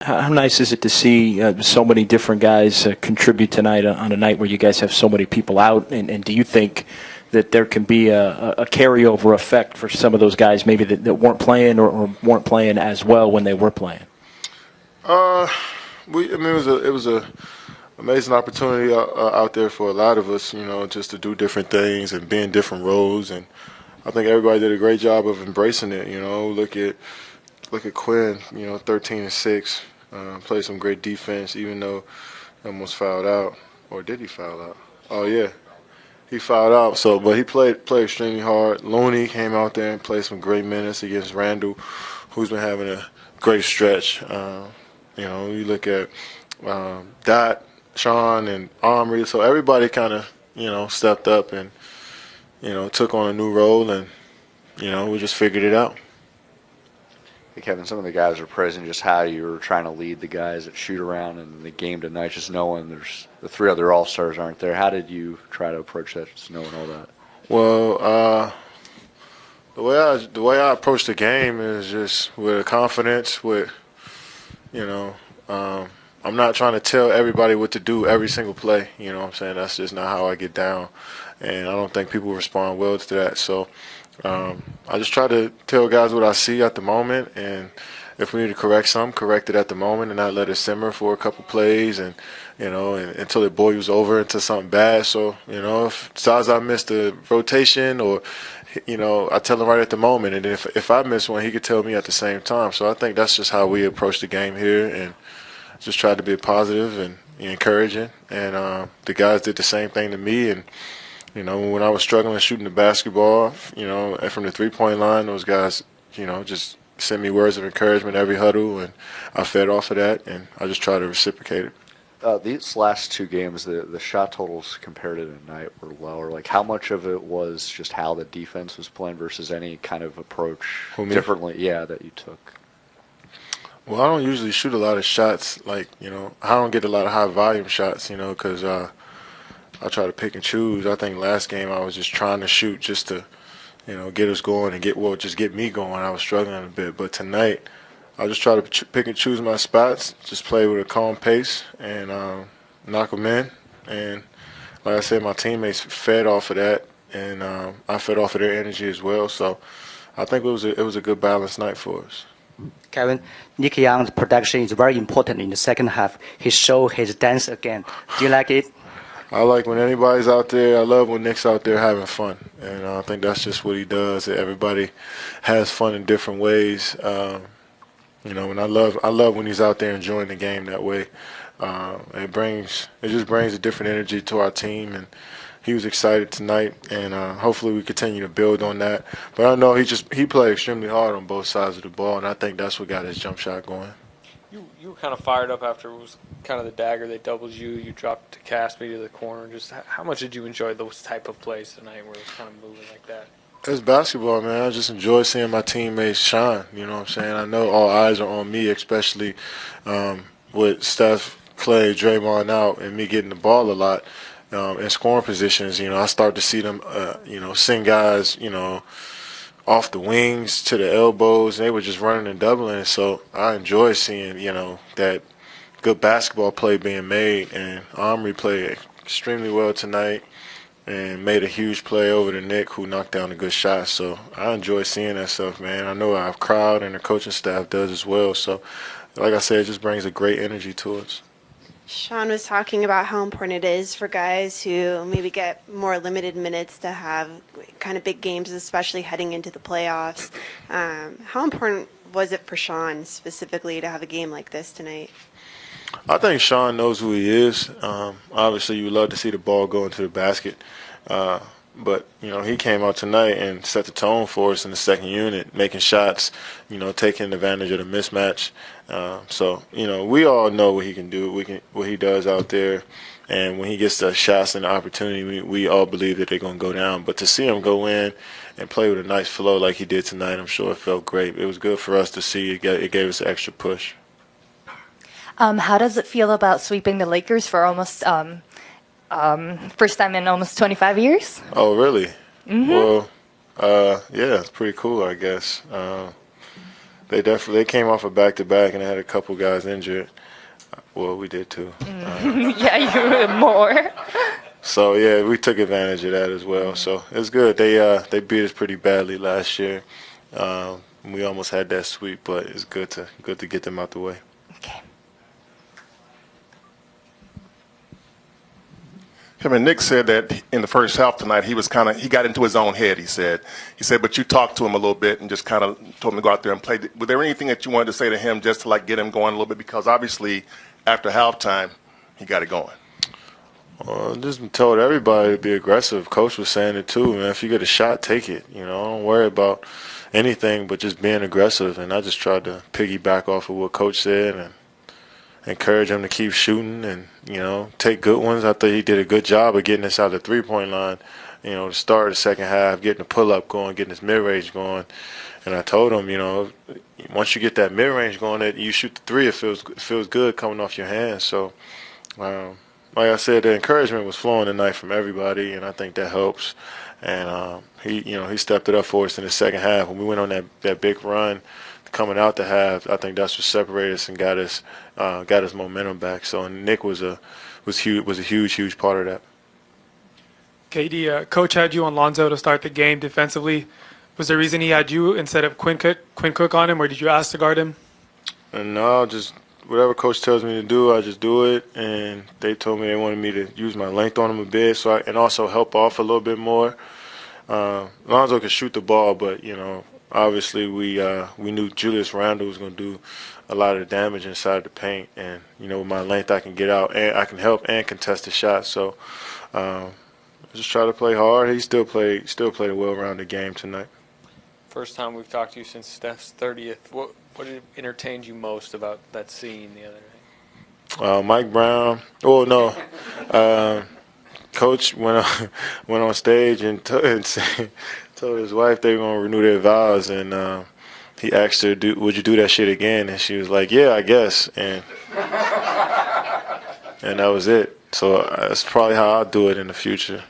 How nice is it to see so many different guys contribute tonight on a night where you guys have so many people out? And do you think that there can be a carryover effect for some of those guys maybe that weren't playing or weren't playing as well when they were playing? I mean, it was a amazing opportunity out there for a lot of us, just to do different things and be in different roles. And I think everybody did a great job of embracing it. Look at Quinn, 13-6, played some great defense, even though he almost fouled out. Or did he foul out? Oh yeah, he fouled out. So, but he played extremely hard. Looney came out there and played some great minutes against Randall, who's been having a great stretch. You look at Dot, Sean, and Omri. So everybody kind of, stepped up and, took on a new role, and, we just figured it out. Hey, Kevin, some of the guys are praising just how you were trying to lead the guys that shoot around in the game tonight, just knowing there's the three other All-Stars aren't there. How did you try to approach that, just knowing all that? Well, the way I approach the game is just with confidence, I'm not trying to tell everybody what to do every single play. You know what I'm saying? That's just not how I get down. And I don't think people respond well to that. So I just try to tell guys what I see at the moment. And if we need to correct something, correct it at the moment and not let it simmer for a couple plays and until it boils over into something bad. So, if Zaza missed a rotation or I tell him right at the moment, and if I miss one, he could tell me at the same time. So I think that's just how we approach the game here, and just try to be positive and encouraging. And the guys did the same thing to me. And when I was struggling shooting the basketball, and from the 3-point line, those guys, just sent me words of encouragement every huddle, and I fed off of that, and I just try to reciprocate it. These last two games, the shot totals compared to tonight were lower. Like, how much of it was just how the defense was playing versus any kind of approach differently, that you took? Well, I don't usually shoot a lot of shots. I don't get a lot of high volume shots, because I try to pick and choose. I think last game I was just trying to shoot just to, get us going and just get me going. I was struggling a bit, but tonight I just try to pick and choose my spots, just play with a calm pace and knock them in. And like I said, my teammates fed off of that, and I fed off of their energy as well. So I think it was a good balanced night for us. Kevin, Nick Young's production is very important in the second half. He showed his dance again. Do you like it? I like when anybody's out there. I love when Nick's out there having fun, and I think that's just what he does. Everybody has fun in different ways. And I love when he's out there enjoying the game that way. It just brings a different energy to our team, and he was excited tonight, and hopefully we continue to build on that. But I know he played extremely hard on both sides of the ball, and I think that's what got his jump shot going. You were kind of fired up after it was kind of the dagger. They doubled you. You dropped to Caspi to the corner. Just how much did you enjoy those type of plays tonight where it was kind of moving like that? It's basketball, man. I just enjoy seeing my teammates shine. You know what I'm saying? I know all eyes are on me, especially with Steph, Clay, Draymond out, and me getting the ball a lot. In scoring positions, I start to see them, send guys, off the wings to the elbows, and they were just running and doubling. So I enjoy seeing, that good basketball play being made. And Omri played extremely well tonight and made a huge play over to Nick, who knocked down a good shot. So I enjoy seeing that stuff, man. I know our crowd and the coaching staff does as well. So, like I said, it just brings a great energy to us. Sean was talking about how important it is for guys who maybe get more limited minutes to have kind of big games, especially heading into the playoffs. How important was it for Sean specifically to have a game like this tonight? I think Sean knows who he is. Obviously, you would love to see the ball go into the basket. But, he came out tonight and set the tone for us in the second unit, making shots, taking advantage of the mismatch. So, we all know what he can do, what he does out there. And when he gets the shots and the opportunity, we all believe that they're going to go down. But to see him go in and play with a nice flow like he did tonight, I'm sure it felt great. It was good for us to see. It gave us an extra push. How does it feel about sweeping the Lakers for almost first time in almost 25 years? Oh, really? Mm-hmm. Well, yeah, it's pretty cool, I guess. They came off a back-to-back and had a couple guys injured. Well, we did too. Yeah, you were more. So yeah, we took advantage of that as well. So it's good. They beat us pretty badly last year. We almost had that sweep, but it's good to get them out the way. Okay. Kevin, Nick said that in the first half tonight he got into his own head. He said, but you talked to him a little bit and just kind of told him to go out there and play. Was there anything that you wanted to say to him just to like get him going a little bit? Because obviously after halftime he got it going. Just told everybody to be aggressive. Coach was saying it too, man. If you get a shot, take it. Don't worry about anything but just being aggressive. And I just tried to piggyback off of what Coach said and encourage him to keep shooting and, take good ones. I thought he did a good job of getting us out the three-point line, to start the second half, getting the pull-up going, getting his mid-range going. And I told him, once you get that mid-range going, that you shoot the three, it feels good coming off your hands. So, like I said, the encouragement was flowing tonight from everybody, and I think that helps. And he stepped it up for us in the second half. When we went on that big run coming out the half, I think that's what separated us and got us momentum back. So Nick was a huge part of that. KD, Coach had you on Lonzo to start the game defensively. Was there a reason he had you instead of Quinn Cook on him, or did you ask to guard him? No, just whatever Coach tells me to do, I just do it. And they told me they wanted me to use my length on him a bit, and also help off a little bit more. Lonzo could shoot the ball, but obviously we knew Julius Randle was going to do a lot of the damage inside the paint, and with my length I can get out and I can help and contest the shot. So just try to play hard. He still played a well-rounded game tonight. First time we've talked to you since Steph's 30th. What entertained you most about that scene the other night? Mike Brown. Oh no, Coach went on stage and told his wife they were gonna renew their vows, and he asked her, "Would you do that shit again?" And she was like, "Yeah, I guess." And that was it. So that's probably how I'll do it in the future.